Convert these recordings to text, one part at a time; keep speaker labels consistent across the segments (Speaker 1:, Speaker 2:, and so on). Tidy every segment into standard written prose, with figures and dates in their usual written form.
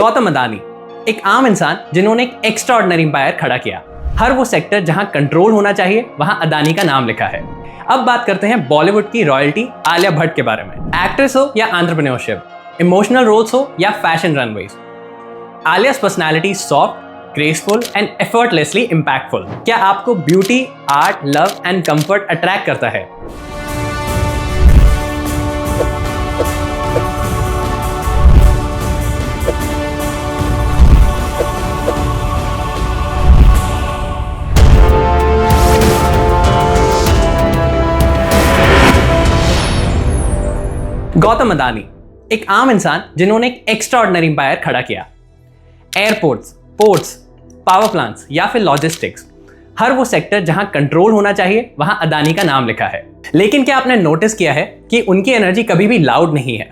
Speaker 1: गौतम अदानी एक आम इंसान जिन्होंने एक एक्स्ट्राऑर्डिनरी एम्पायर खड़ा किया। हर वो सेक्टर जहां कंट्रोल होना चाहिए वहां अदानी का नाम लिखा है। अब बात करते हैं बॉलीवुड की रॉयल्टी आलिया भट्ट के बारे में। एक्ट्रेस हो या एंटरप्रेन्योरशिप, इमोशनल रोल्स हो या fashion runways, Alia's personality soft, graceful and effortlessly impactful. क्या आपको beauty, art, love and comfort attract करता है? गौतम अदानी एक आम इंसान जिन्होंने एक एक्स्ट्राऑर्डिनरी एम्पायर खड़ा किया। एयरपोर्ट्स, पोर्ट्स, पावर प्लांट्स या फिर लॉजिस्टिक्स, हर वो सेक्टर जहां कंट्रोल होना चाहिए वहां अदानी का नाम लिखा है। लेकिन क्या आपने नोटिस किया है कि उनकी एनर्जी कभी भी लाउड नहीं है।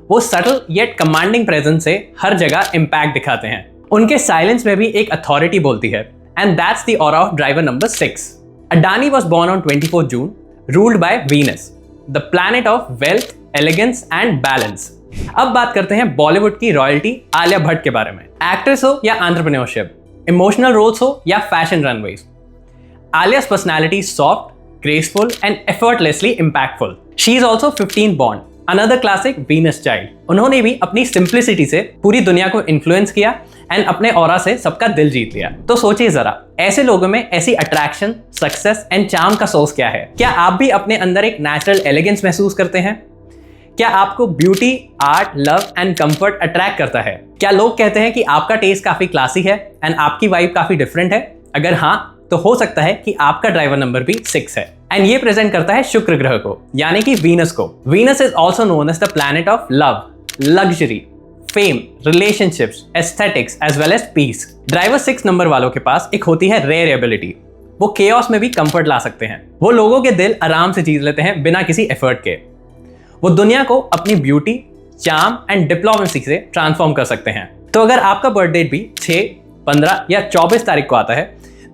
Speaker 1: वो सटल येट कमांडिंग प्रेजेंस से हर जगह इंपैक्ट दिखाते हैं। उनके साइलेंस में भी एक अथॉरिटी बोलती है, and that's the aura of driver number 6। Adani was born on 24 June, ruled by Venus, the planet of wealth, elegance and balance. अब बात करते हैं बॉलीवुड की रॉयल्टी आलिया भट्ट के बारे में। एक्ट्रेस हो या एंटरप्रेन्योरशिप, इमोशनल रोल्स हो या fashion runways, Alia's personality soft, graceful and effortlessly impactful. She is also 15 born, another classic Venus child. उन्होंने भी अपनी सिंप्लिसिटी से पूरी दुनिया को इन्फ्लुएंस किया एंड अपने ऑरा से सबका दिल जीत लिया। तो सोचिए जरा, ऐसे लोगों में ऐसी अट्रैक्शन, सक्सेस एंड चार्म का सोर्स क्या है? क्या आप भी अपने अंदर एक नेचुरल एलिगेंस महसूस करते हैं? क्या आपको beauty, art, love and comfort attract करता है? क्या लोग कहते हैं कि आपका टेस्ट काफी क्लासी है एंड आपकी वाइब काफी डिफरेंट है? अगर हाँ, तो हो सकता है कि आपका ड्राइवर नंबर भी 6 है। एंड ये प्रेजेंट करता है शुक्र ग्रह को, यानी कि वीनस को। Venus is also known as the planet of love, luxury, fame, relationships, aesthetics as well as peace. Driver 6 number वालों के पास एक होती है रेयर एबिलिटी। वो केओस में भी कंफर्ट ला सकते हैं। वो लोगों के दिल आराम से जीत लेते हैं बिना किसी एफर्ट के। वो दुनिया को अपनी ब्यूटी, चार्म एंड डिप्लोमेसी से ट्रांसफॉर्म कर सकते हैं। तो अगर आपका बर्थ डेट भी 6, 15 या 24 तारीख को आता है,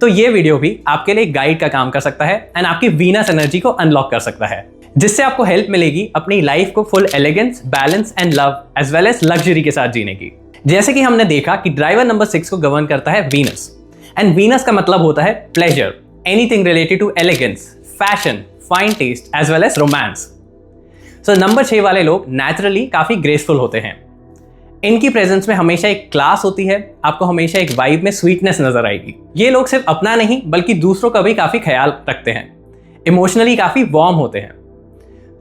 Speaker 1: तो ये वीडियो भी आपके लिए गाइड का काम कर सकता है एंड आपकी वीनस एनर्जी को अनलॉक कर सकता है, जिससे आपको हेल्प मिलेगी अपनी लाइफ को full elegance, balance and love as well as luxury के साथ जीने की। जैसे कि हमने देखा कि ड्राइवर नंबर 6 को गवर्न करता है वीनस, एंड वीनस का मतलब होता है pleasure, anything related to elegance, fashion, fine taste as well as romance. So number 6 वाले लोग नेचुरली काफी ग्रेसफुल होते हैं। इनकी प्रेजेंस में हमेशा एक क्लास होती है। आपको हमेशा एक वाइब में स्वीटनेस नजर आएगी। ये लोग सिर्फ अपना नहीं बल्कि दूसरों का भी काफी ख्याल रखते हैं। इमोशनली काफी वार्म होते हैं।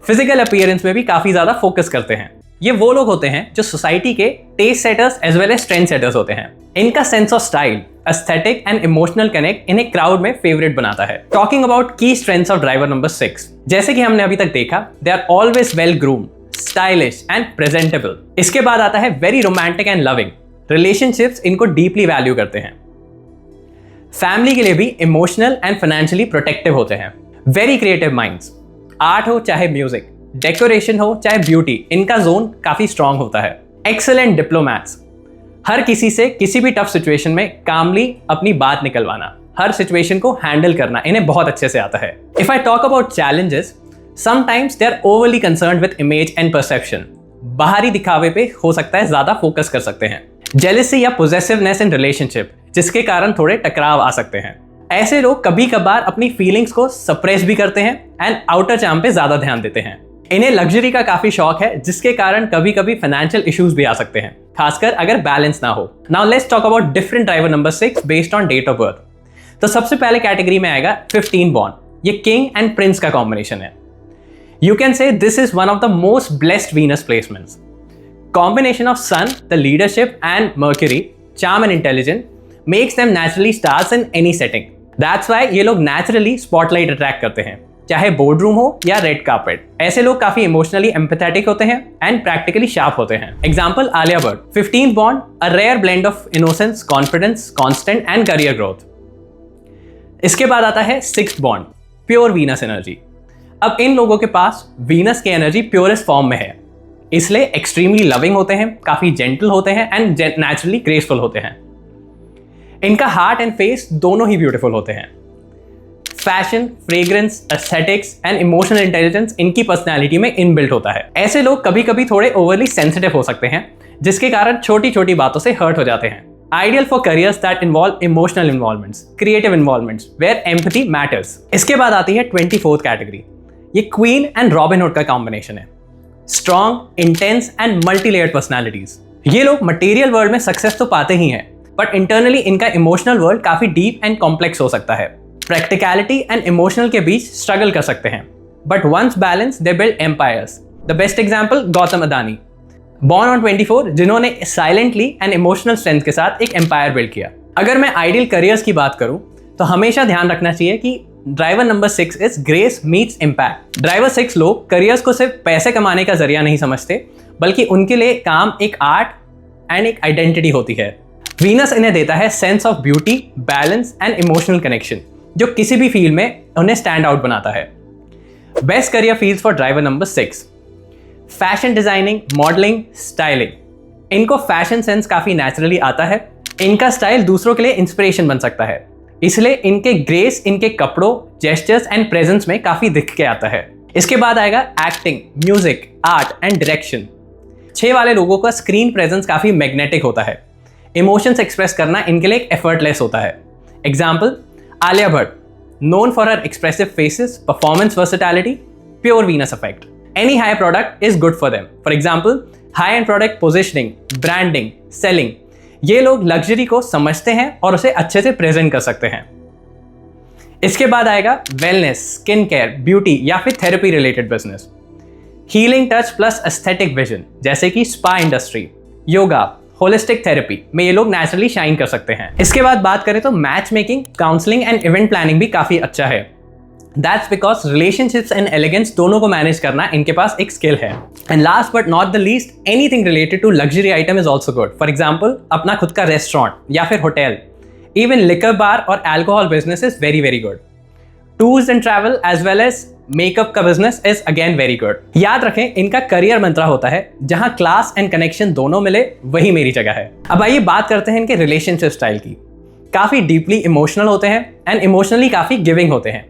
Speaker 1: फिजिकल अपीयरेंस में भी काफी ज्यादा फोकस करते हैं। ये वो लोग होते हैं जो सोसाइटी के taste setters as well as trend setters होते हैं। इनका sense of style, aesthetic and emotional connect इन्हें क्राउड में फेवरेट बनाता है। Talking about key strengths of driver number 6, जैसे कि हमने अभी तक देखा, they are always well groomed, stylish and presentable. इसके बाद आता है very romantic and loving. Relationships इनको डीपली वैल्यू करते हैं। फैमिली के लिए भी इमोशनल एंड फाइनेंशियली प्रोटेक्टिव होते हैं। Very creative minds. आर्ट हो चाहे म्यूजिक, डेकोरेशन हो चाहे ब्यूटी, इनका जोन काफी स्ट्रांग होता है। Excellent diplomats. हर किसी से किसी भी टफ सिचुएशन में कामली अपनी बात निकलवाना, हर सिचुएशन को हैंडल करना इन्हें बहुत अच्छे से आता है। If I talk about challenges, sometimes they are overly concerned with image and perception. बाहरी दिखावे पे हो सकता है ज्यादा फोकस कर सकते हैं। जेलसी या पोजेसिवनेस इन रिलेशनशिप, जिसके कारण थोड़े टकराव आ सकते हैं। ऐसे लोग कभी कभार अपनी फीलिंग्स को सप्रेस भी करते हैं एंड आउटर चार्म पे ज्यादा ध्यान देते हैं। इन्हें लग्जरी का काफी शौक है, जिसके कारण कभी कभी फाइनेंशियल इश्यूज भी आ सकते हैं, खासकर अगर बैलेंस ना हो। Now let's talk about different driver number 6 based on date of birth. तो सबसे पहले कैटेगरी में आएगा 15 बॉर्न। ये किंग एंड प्रिंस का कॉम्बिनेशन है। You can say this is one of the most blessed Venus placements. Combination of Sun, the leadership, and Mercury, charm and intelligence, makes them naturally stars in any setting. That's why ये लोग naturally spotlight attract करते हैं, चाहे board room हो या red carpet. ऐसे लोग काफी इमोशनली एम्पैथेटिक होते हैं एंड प्रैक्टिकली शार्प होते हैं। Example Alia Bhatt, 15 born, a rare blend of innocence, confidence, constant and career growth. इसके बाद आता है 6th born, pure Venus energy. अब इन लोगों के पास वीनस की एनर्जी प्योरेस्ट फॉर्म में है, इसलिए एक्सट्रीमली लविंग होते हैं, काफी जेंटल होते हैं एंड नेचुरली ग्रेसफुल होते हैं। इनका हार्ट एंड फेस दोनों ही ब्यूटीफुल होते हैं। Fashion, fragrance, aesthetics and emotional intelligence इनकी पर्सनैलिटी में इनबिल्ट होता है। ऐसे लोग कभी कभी थोड़े ओवरली सेंसिटिव हो सकते हैं, जिसके कारण छोटी छोटी बातों से हर्ट हो जाते हैं। Ideal for careers that involve emotional involvements, creative involvements, where empathy matters. इसके बाद आती है 24th कैटेगरी। ये क्वीन एंड रॉबिनहुड का कॉम्बिनेशन है। Strong, intense and multi layered personalities. ये लोग मटेरियल वर्ल्ड में सक्सेस तो पाते ही हैं, बट इंटरनली इनका इमोशनल वर्ल्ड काफी डीप एंड कॉम्प्लेक्स हो सकता है। प्रैक्टिकलिटी एंड इमोशनल के बीच स्ट्रगल कर सकते हैं, but once balance they build empires. The best example Gautam Adani, born on 24, जिन्होंने साइलेंटली एंड इमोशनल स्ट्रेंथ के साथ एक एम्पायर बिल्ड किया। अगर मैं आइडियल करियर्स की बात करूं तो हमेशा ध्यान रखना चाहिए कि driver number 6 is grace meets impact. Driver 6 लोग करियर्स को सिर्फ पैसे कमाने का जरिया नहीं समझते, बल्कि उनके लिए काम एक आर्ट एंड एक आइडेंटिटी होती है। वीनस इन्हें देता है sense of beauty, balance and emotional connection, जो किसी भी फील्ड में उन्हें स्टैंड आउट बनाता है। Best career fields for driver number 6, fashion designing, modelling, styling. इनको फैशन सेंस काफी नेचुरली आता है। इनका स्टाइल दूसरों के लिए इंस्पिरेशन बन सकता है, इसलिए इनके ग्रेस इनके कपड़ों, जेस्चर्स एंड प्रेजेंस में काफी दिख के आता है। इसके बाद आएगा acting, music, art and direction. 6 वाले लोगों का स्क्रीन प्रेजेंस काफी मैग्नेटिक होता है। इमोशंस एक्सप्रेस करना इनके लिए एक एफर्टलेस होता है। Example, Alia Bhatt, known for her expressive faces, performance versatility, pure Venus effect. Any high product is good for them. For example, high-end product positioning, branding, selling. ये लोग लग्जरी को समझते हैं और उसे अच्छे से प्रेजेंट कर सकते हैं। इसके बाद आएगा वेलनेस, स्किन केयर, ब्यूटी या फिर therapy related business. Healing touch plus aesthetic vision, जैसे कि spa industry, yoga, holistic therapy में ये लोग नेचुरली शाइन कर सकते हैं। इसके बाद बात करें तो match making, counselling and event planning भी काफी अच्छा है। That's because relationships and elegance दोनों को मैनेज करना इनके पास एक स्किल है। And last but not the least, anything related to luxury item is also good. For example, अपना खुद का रेस्टोरेंट या फिर होटल, even liquor bar और alcohol business is very very good. Tours and travel as well as makeup का business is again very good. याद रखें, इनका करियर मंत्रा होता है, जहां क्लास एंड कनेक्शन दोनों मिले वही मेरी जगह है। अब आइए बात करते हैं इनके रिलेशनशिप स्टाइल की। काफी डीपली इमोशनल होते हैं एंड इमोशनली काफी गिविंग होते हैं।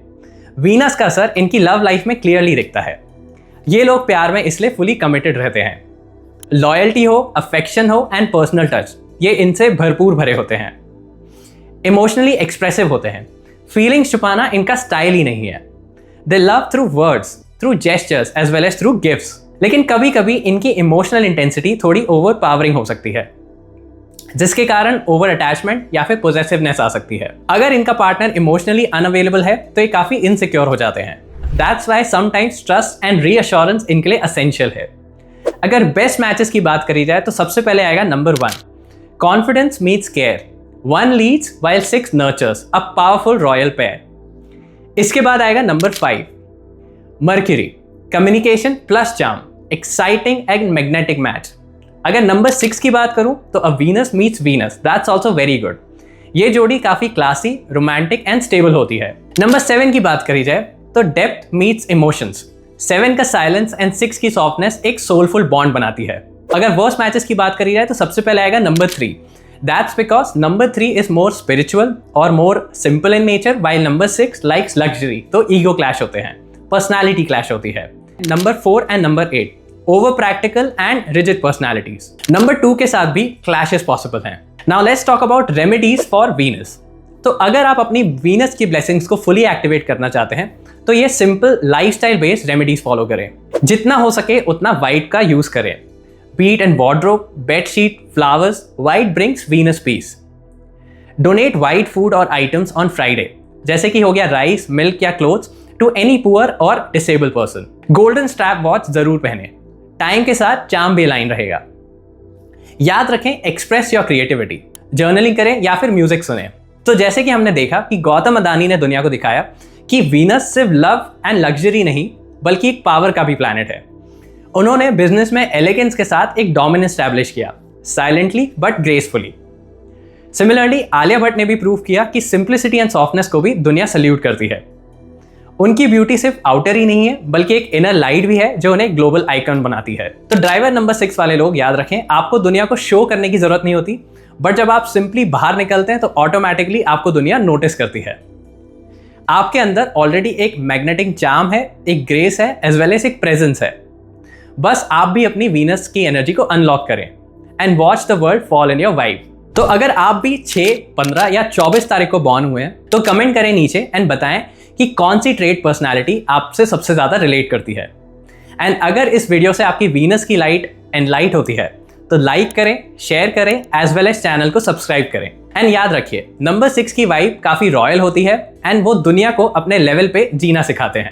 Speaker 1: वीनस का असर इनकी लव लाइफ में क्लियरली दिखता है। ये लोग प्यार में इसलिए फुली कमिटेड रहते हैं। लॉयल्टी हो, अफेक्शन हो एंड पर्सनल टच, ये इनसे भरपूर भरे होते हैं। इमोशनली एक्सप्रेसिव होते हैं। फीलिंग्स छुपाना इनका स्टाइल ही नहीं है। They love through words, through gestures as well as through gifts. लेकिन कभी कभी इनकी इमोशनल इंटेंसिटी थोड़ी ओवर पावरिंग हो सकती है, जिसके कारण ओवर अटैचमेंट या फिर पोजेसिवनेस आ सकती है। अगर इनका पार्टनर इमोशनली अनअवेलेबल है तो ये काफी इनसिक्योर हो जाते हैं। That's why sometimes trust and reassurance इनके लिए एसेंशियल है। अगर बेस्ट मैचेस की बात करी जाए तो सबसे पहले आएगा number 1, confidence meets care, 1 leads while 6 nurtures, a powerful royal pair. इसके बाद आएगा number 5, Mercury, communication plus charm, exciting and magnetic match. अगर नंबर 6 की बात करूं तो a Venus meets Venus, that's also very good. ये जोड़ी काफी क्लासी, रोमांटिक एंड स्टेबल होती है। नंबर 7 की बात करी जाए तो डेप्थ मीट्स इमोशंस। 7 का साइलेंस एंड 6 की सॉफ्टनेस एक सोलफुल बॉन्ड बनाती है। अगर वर्स्ट मैचेस की बात करी जाए तो सबसे पहले आएगा number 3। That's because number 3 is more spiritual और more simple in nature, while number 6 likes luxury. तो ईगो क्लैश होते हैं, पर्सनैलिटी क्लैश होती है। Number 4 and number 8, over practical and rigid personalities. Number 2 के साथ भी क्लैशेस पॉसिबल हैं। Now let's talk about remedies for Venus. तो अगर आप अपनी वीनस की ब्लेसिंग्स को फुली एक्टिवेट करना चाहते हैं तो ये simple lifestyle based remedies follow करें। जितना हो सके उतना व्हाइट का यूज करें। Bed and wardrobe, bedsheet, flowers, white brings Venus peace. Donate white food और आइटम्स ऑन फ्राइडे, जैसे कि हो गया राइस, मिल्क या क्लोथ्स, टू एनी पुअर और disable person. Golden strap watch जरूर पहने, टाइम के साथ चार्म भी अलाइन रहेगा। याद रखें, एक्सप्रेस योर क्रिएटिविटी, जर्नलिंग करें या फिर म्यूजिक सुने। तो जैसे कि हमने देखा कि गौतम अदानी ने दुनिया को दिखाया कि वीनस सिर्फ लव एंड लग्जरी नहीं बल्कि एक पावर का भी प्लैनेट है। उन्होंने बिजनेस में एलिगेंस के साथ एक डोमिनेंस एस्टैब्लिश किया, silently but gracefully. Similarly Alia Bhatt ने भी प्रूव किया कि सिंप्लिसिटी एंड सॉफ्टनेस को भी दुनिया सल्यूट करती है। उनकी ब्यूटी सिर्फ आउटर ही नहीं है बल्कि एक इनर लाइट भी है जो उन्हें ग्लोबल आइकन बनाती है। तो ड्राइवर नंबर 6 वाले लोग याद रखें, आपको दुनिया को शो करने की जरूरत नहीं होती, बट जब आप सिंपली बाहर निकलते हैं तो ऑटोमेटिकली आपको दुनिया नोटिस करती है। आपके अंदर ऑलरेडी एक मैग्नेटिक चार्म है, एक ग्रेस है, एज वेल एज एक प्रेजेंस है। बस आप भी अपनी वीनस की एनर्जी को अनलॉक करें and watch the world fall in your vibe. तो अगर आप भी 6, 15 या 24 तारीख को बॉर्न हुए हैं तो कमेंट करें नीचे एंड बताएं कि कौन सी ट्रेट पर्सनालिटी आपसे सबसे ज्यादा रिलेट करती है। एंड अगर इस वीडियो से आपकी वीनस की लाइट एनलाइट होती है तो लाइक करें, शेयर करें, एज वेल एज चैनल को सब्सक्राइब करें। एंड याद रखिए, नंबर 6 की वाइब काफी रॉयल होती है एंड वो दुनिया को अपने लेवल पे जीना सिखाते हैं।